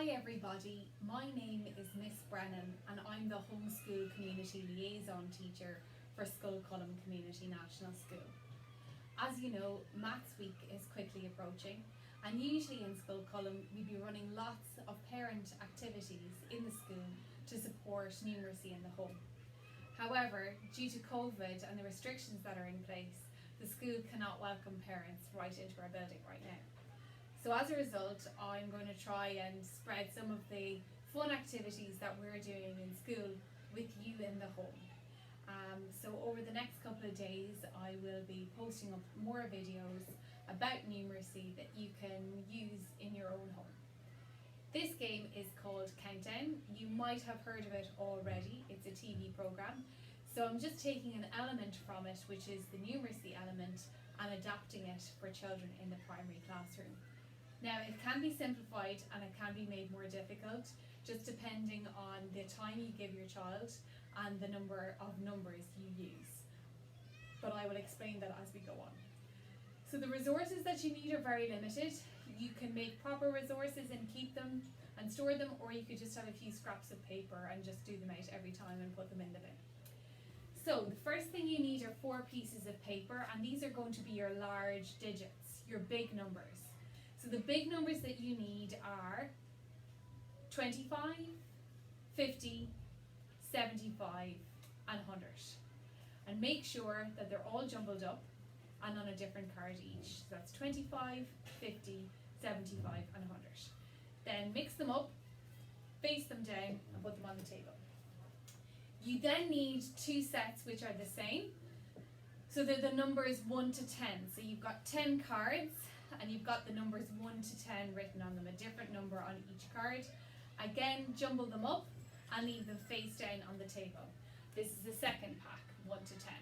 Hi everybody, my name is Miss Brennan and I'm the Homeschool Community Liaison Teacher for Schullcullen Community National School. As you know, Maths Week is quickly approaching and usually in Schullcullen we'd be running lots of parent activities in the school to support numeracy in the home. However, due to COVID and the restrictions that are in place, the school cannot welcome parents right into our building right now. So as a result, I'm going to try and spread some of the fun activities that we're doing in school with you in the home. So over the next couple of days, I will be posting up more videos about numeracy that you can use in your own home. This game is called Countdown. You might have heard of it already. It's a TV program. So I'm just taking an element from it, which is the numeracy element, and adapting it for children in the primary classroom. Now it can be simplified and it can be made more difficult, just depending on the time you give your child and the number of numbers you use. But I will explain that as we go on. So the resources that you need are very limited. You can make proper resources and keep them and store them, or you could just have a few scraps of paper and just do them out every time and put them in the bin. So the first thing you need are 4 pieces of paper, and these are going to be your large digits, your big numbers. So the big numbers that you need are 25, 50, 75 and 100. And make sure that they're all jumbled up and on a different card each. So that's 25, 50, 75 and 100. Then mix them up, face them down and put them on the table. You then need 2 sets which are the same. So they're the numbers 1 to 10. So you've got 10 cards and you've got the numbers 1 to 10 written on them, a different number on each card. Again, jumble them up and leave them face down on the table. This is the second pack, 1 to 10.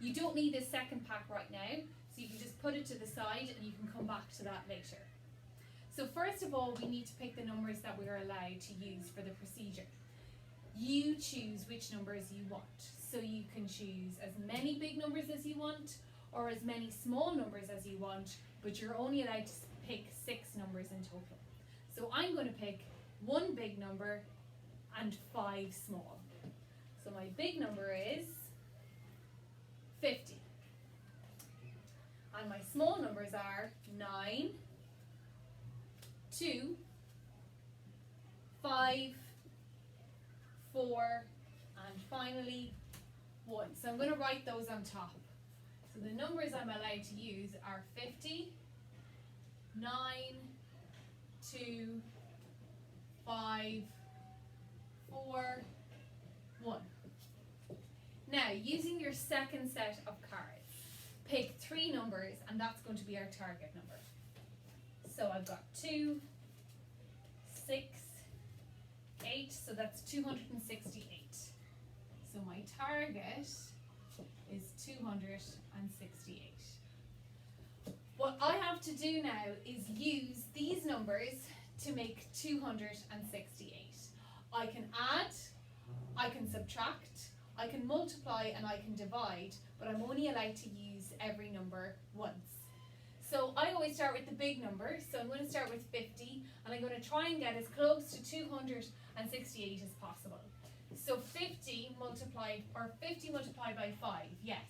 You don't need this second pack right now, so you can just put it to the side and you can come back to that later. So first of all, we need to pick the numbers that we are allowed to use for the procedure. You choose which numbers you want. So you can choose as many big numbers as you want or as many small numbers as you want, but you're only allowed to pick 6 numbers in total. So I'm going to pick 1 big number and 5 small. So my big number is 50. And my small numbers are 9, 2, 5, 4, and finally 1. So I'm going to write those on top. So the numbers I'm allowed to use are 50, 9, 2, 5, 4, 1. Now, using your second set of cards, pick 3 numbers and that's going to be our target number. So I've got 2, 6, 8, so that's 268. So my target is 268. What I have to do now is use these numbers to make 268. I can add, I can subtract, I can multiply and I can divide, but I'm only allowed to use every number once. So I always start with the big number, so I'm going to start with 50 and I'm going to try and get as close to 268 as possible. So 50 multiplied by 5, yes.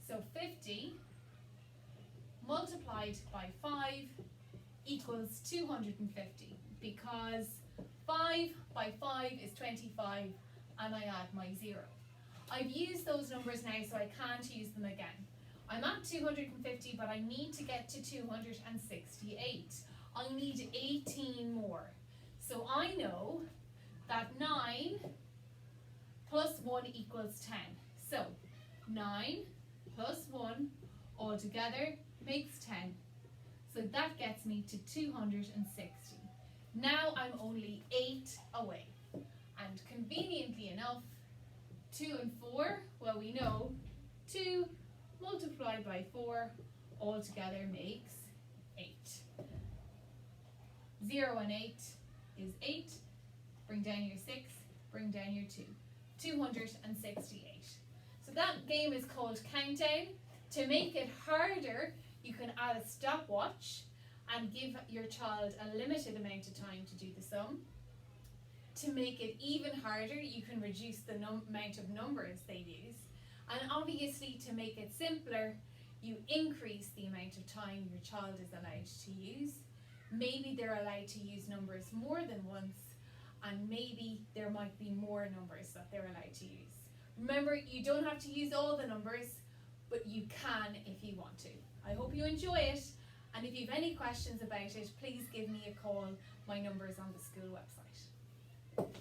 So 50 multiplied by 5 equals 250 because 5 by 5 is 25 and I add my 0. I've used those numbers now so I can't use them again. I'm at 250 but I need to get to 268. I need 18 more. So I know that 9 plus 1 equals 10. So 9 plus 1 altogether makes 10. So that gets me to 260. Now I'm only 8 away. And conveniently enough, 2 and 4, well we know 2 multiplied by 4 altogether makes 8. 0 and 8 is 8. Bring down your 6, bring down your 2. 268. So that game is called Countdown. To make it harder, you can add a stopwatch and give your child a limited amount of time to do the sum. To make it even harder, you can reduce the amount of numbers they use. And obviously, to make it simpler, you increase the amount of time your child is allowed to use. Maybe they're allowed to use numbers more than once, and maybe there might be more numbers that they're allowed to use. Remember, you don't have to use all the numbers, but you can if you want to. I hope you enjoy it, and if you have any questions about it, please give me a call. My number is on the school website.